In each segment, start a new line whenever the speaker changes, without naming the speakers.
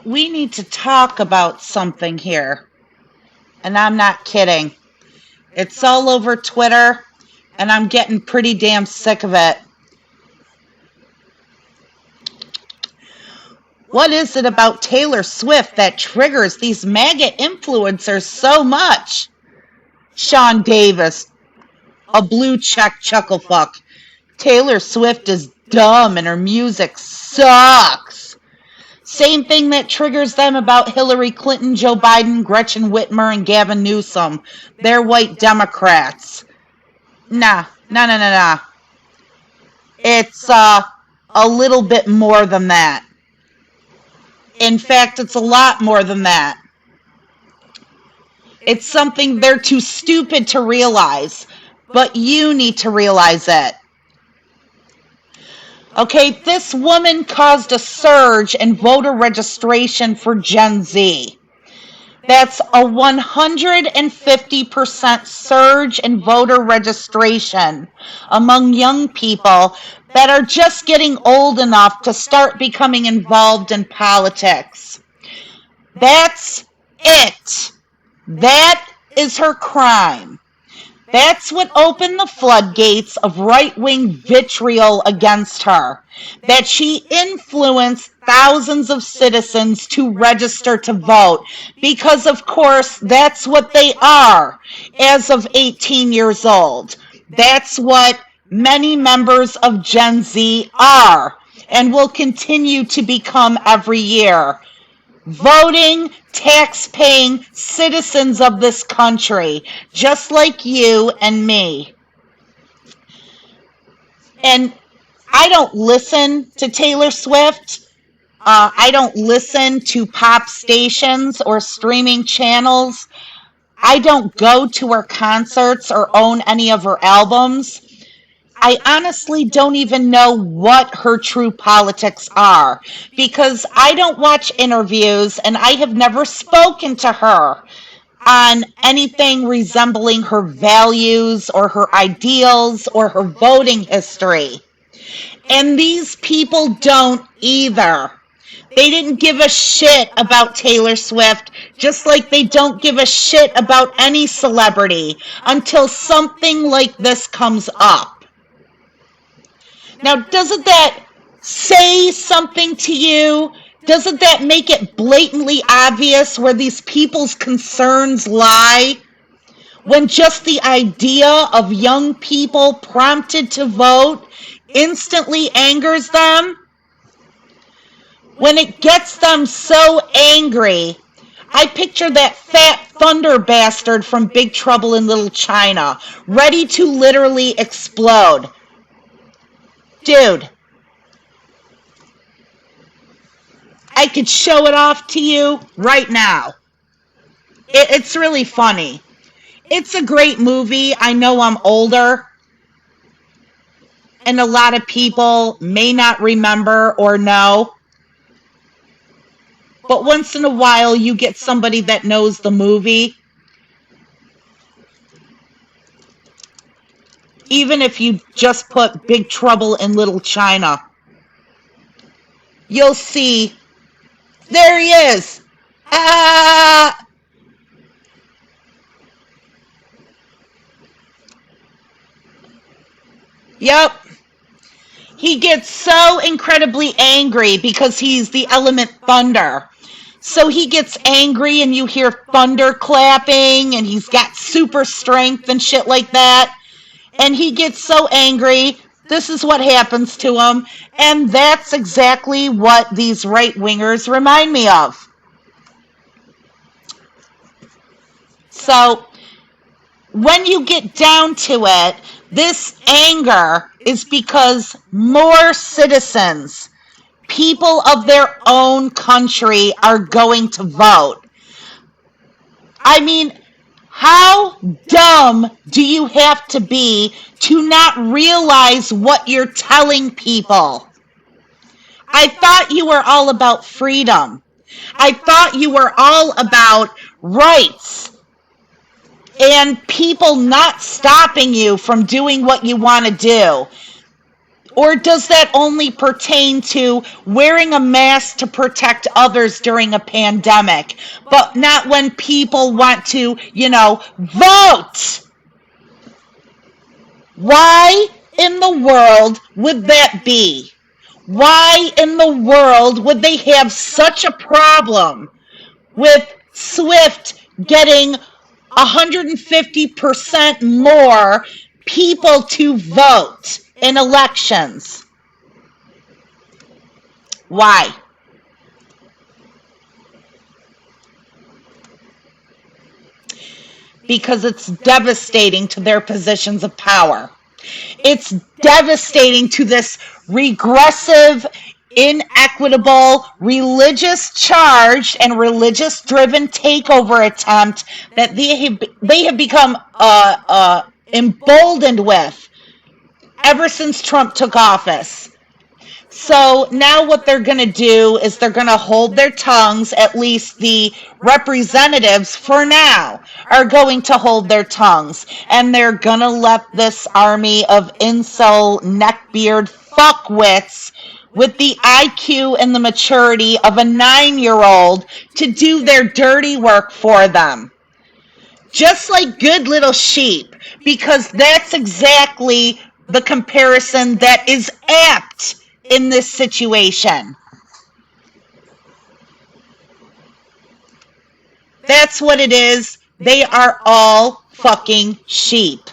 We need to talk about something here. And I'm not kidding. It's all over Twitter, and I'm getting pretty damn sick of it. What is it about Taylor Swift that triggers these MAGA influencers so much? Sean Davis, a blue check chucklefuck. Taylor Swift is dumb and her music sucks. Same thing that triggers them about Hillary Clinton, Joe Biden, Gretchen Whitmer, and Gavin Newsom. They're white Democrats. Nah. It's a little bit more than that. In fact, it's a lot more than that. It's something they're too stupid to realize, but you need to realize it. Okay, this woman caused a surge in voter registration for Gen Z. That's a 150% surge in voter registration among young people that are just getting old enough to start becoming involved in politics. That's it. That is her crime. That's what opened the floodgates of right-wing vitriol against her. That she influenced thousands of citizens to register to vote. Because, of course, that's what they are as of 18 years old. That's what many members of Gen Z are and will continue to become every year. Voting, tax-paying citizens of this country, just like you and me. And I don't listen to Taylor Swift. I don't listen to pop stations or streaming channels. I don't go to her concerts or own any of her albums. I honestly don't even know what her true politics are because I don't watch interviews and I have never spoken to her on anything resembling her values or her ideals or her voting history. And these people don't either. They didn't give a shit about Taylor Swift, just like they don't give a shit about any celebrity until something like this comes up. Now, doesn't that say something to you? Doesn't that make it blatantly obvious where these people's concerns lie? When just the idea of young people prompted to vote instantly angers them? When it gets them so angry, I picture that fat thunder bastard from Big Trouble in Little China, ready to literally explode. Dude, I could show it off to you right now. It's really funny. It's a great movie. I know I'm older, and a lot of people may not remember or know. But once in a while, you get somebody that knows the movie. Even if you just put Big Trouble in Little China, you'll see, there he is. Ah! Yep. He gets so incredibly angry because he's the element thunder. So he gets angry and you hear thunder clapping and he's got super strength and shit like that. And he gets so angry, this is what happens to him. And that's exactly what these right-wingers remind me of. So when you get down to it, this anger is because more citizens, people of their own country, are going to vote. I mean, how dumb do you have to be to not realize what you're telling people? I thought you were all about freedom. I thought you were all about rights and people not stopping you from doing what you want to do. Or does that only pertain to wearing a mask to protect others during a pandemic, but not when people want to, vote? Why in the world would that be? Why in the world would they have such a problem with Swift getting 150% more people to vote in elections? Why? Because it's devastating to their positions of power. It's devastating to this regressive, inequitable, religious charged and religious driven takeover attempt that they have become emboldened with ever since Trump took office. So now what they're going to do is they're going to hold their tongues. At least the representatives, for now, are going to hold their tongues. And they're going to let this army of incel neckbeard fuckwits with the IQ and the maturity of a 9-year-old to do their dirty work for them. Just like good little sheep, because that's exactly the comparison that is apt in this situation. That's what it is. They are all fucking sheep.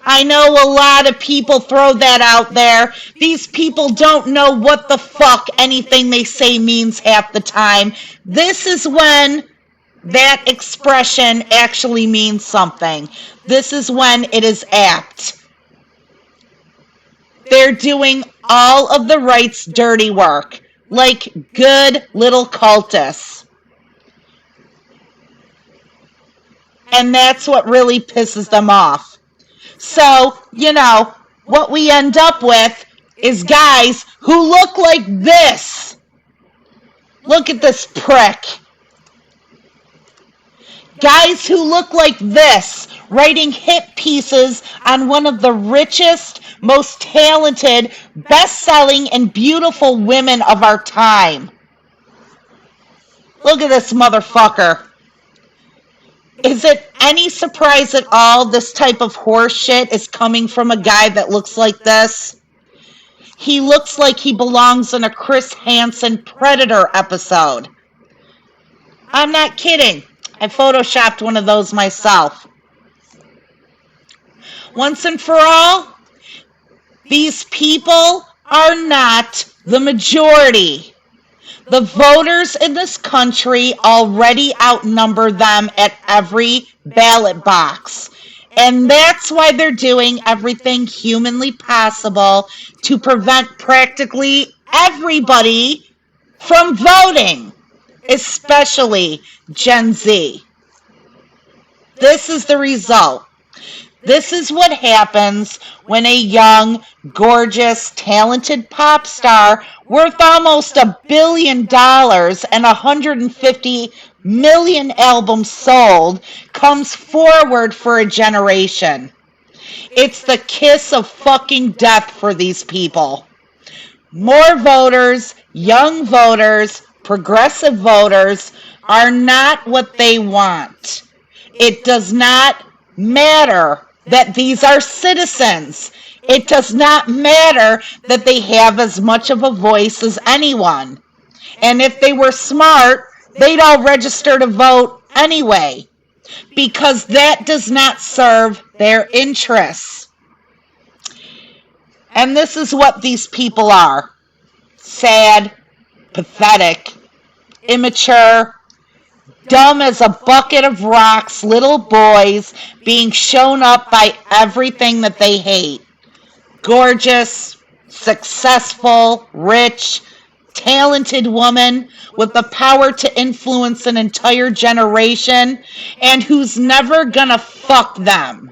I know a lot of people throw that out there. These people don't know what the fuck anything they say means half the time. This is when that expression actually means something. This is when it is apt. They're doing all of the right's dirty work, like good little cultists. And that's what really pisses them off. So, what we end up with is guys who look like this. Look at this prick. Guys who look like this, writing hit pieces on one of the richest, most talented, best-selling, and beautiful women of our time. Look at this motherfucker. Is it any surprise at all this type of horse shit is coming from a guy that looks like this? He looks like he belongs in a Chris Hansen Predator episode. I'm not kidding. I photoshopped one of those myself. Once and for all, these people are not the majority. The voters in this country already outnumber them at every ballot box. And that's why they're doing everything humanly possible to prevent practically everybody from voting, especially Gen Z. This is the result. This is what happens when a young, gorgeous, talented pop star worth almost $1 billion and 150 million albums sold comes forward for a generation. It's the kiss of fucking death for these people. More voters, young voters, progressive voters are not what they want. It does not matter that these are citizens. It does not matter that they have as much of a voice as anyone. And if they were smart, they'd all register to vote anyway, because that does not serve their interests. And this is what these people are. Sad, pathetic, immature, dumb as a bucket of rocks, little boys being shown up by everything that they hate. Gorgeous, successful, rich, talented woman with the power to influence an entire generation and who's never gonna fuck them.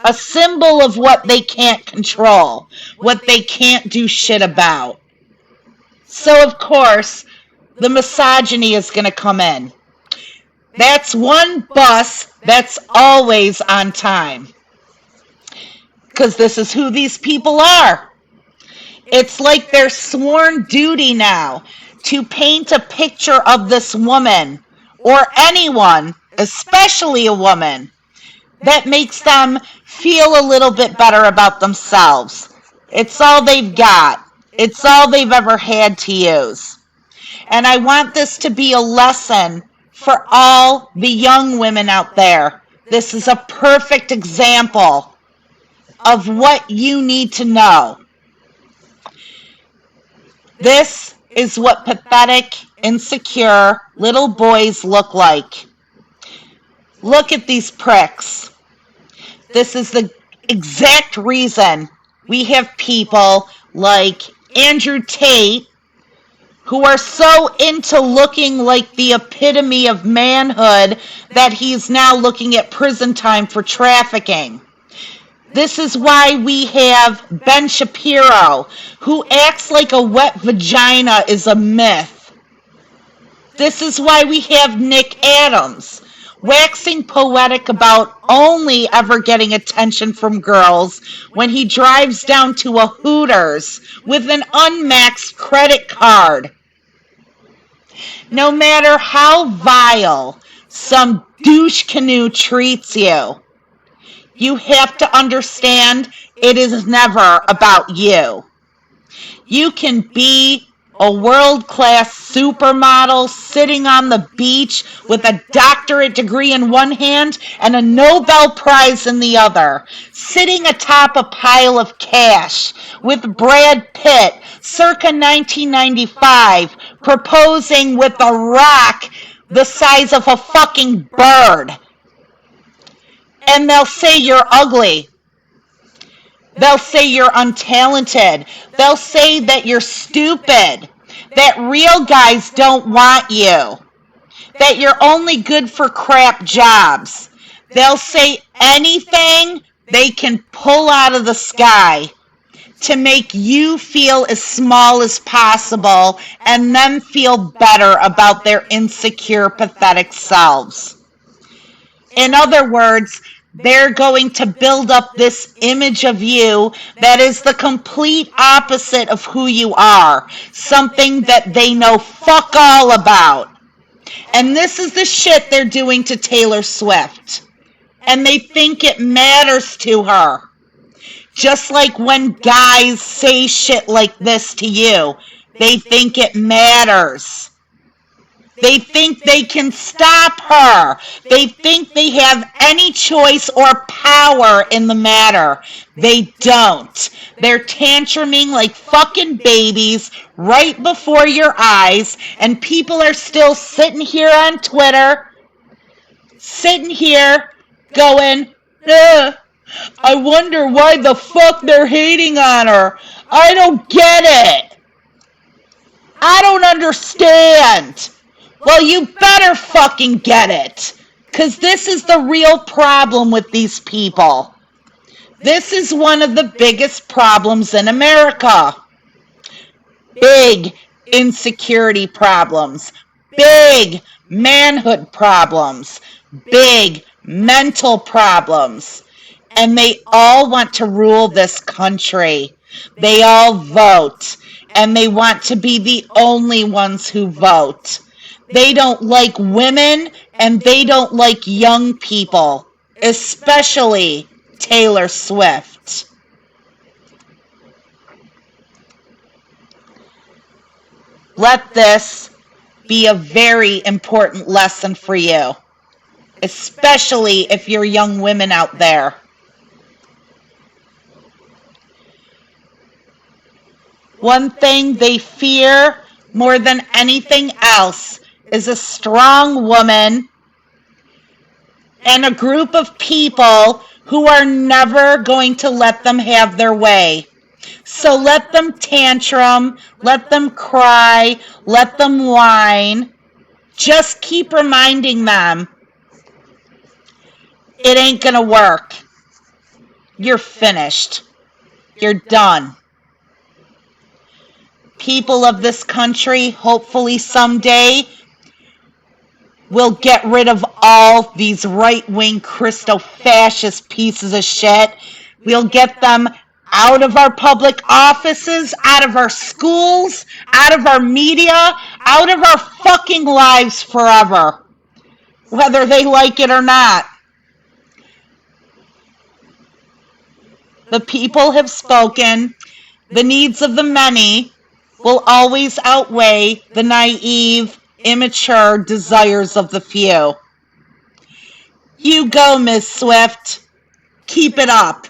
A symbol of what they can't control, what they can't do shit about. So of course, the misogyny is gonna come in. That's one bus that's always on time. because this is who these people are. It's like their sworn duty now to paint a picture of this woman, or anyone, especially a woman, that makes them feel a little bit better about themselves. It's all they've got. It's all they've ever had to use. And I want this to be a lesson for all the young women out there. This is a perfect example of what you need to know. This is what pathetic, insecure little boys look like. Look at these pricks. This is the exact reason we have people like Andrew Tate who are so into looking like the epitome of manhood that he's now looking at prison time for trafficking. This is why we have Ben Shapiro, who acts like a wet vagina is a myth. This is why we have Nick Adams, waxing poetic about only ever getting attention from girls when he drives down to a Hooters with an unmaxed credit card. No matter how vile some douche canoe treats you, you have to understand it is never about you. You can be a world-class supermodel sitting on the beach with a doctorate degree in one hand and a Nobel Prize in the other, sitting atop a pile of cash with Brad Pitt circa 1995 proposing with a rock the size of a fucking bird. And they'll say you're ugly. They'll say you're untalented. They'll say that you're stupid. That real guys don't want you. That you're only good for crap jobs. They'll say anything they can pull out of the sky to make you feel as small as possible and them feel better about their insecure, pathetic selves. In other words, they're going to build up this image of you that is the complete opposite of who you are. Something that they know fuck all about. And this is the shit they're doing to Taylor Swift. And they think it matters to her. Just like when guys say shit like this to you, they think it matters. They think they can stop her. They think they have any choice or power in the matter. They don't. They're tantruming like fucking babies right before your eyes, and people are still sitting here on Twitter, sitting here going, I wonder why the fuck they're hating on her. I don't get it. I don't understand. Well, you better fucking get it. Because this is the real problem with these people. This is one of the biggest problems in America. Big insecurity problems. Big manhood problems. Big mental problems. And they all want to rule this country. They all vote. And they want to be the only ones who vote. They don't like women, and they don't like young people, especially Taylor Swift. Let this be a very important lesson for you, especially if you're young women out there. One thing they fear more than anything else is a strong woman and a group of people who are never going to let them have their way. So let them tantrum, let them cry, let them whine. Just keep reminding them, it ain't gonna work. You're finished. You're done. People of this country, hopefully someday, will get rid of all these right-wing Christo-fascist pieces of shit We'll get them out of our public offices, out of our schools, out of our media, out of our fucking lives forever, whether they like it or not. The people have spoken. The needs of the many will always outweigh the naive, immature desires of the few. You go, Miss Swift. Keep it up.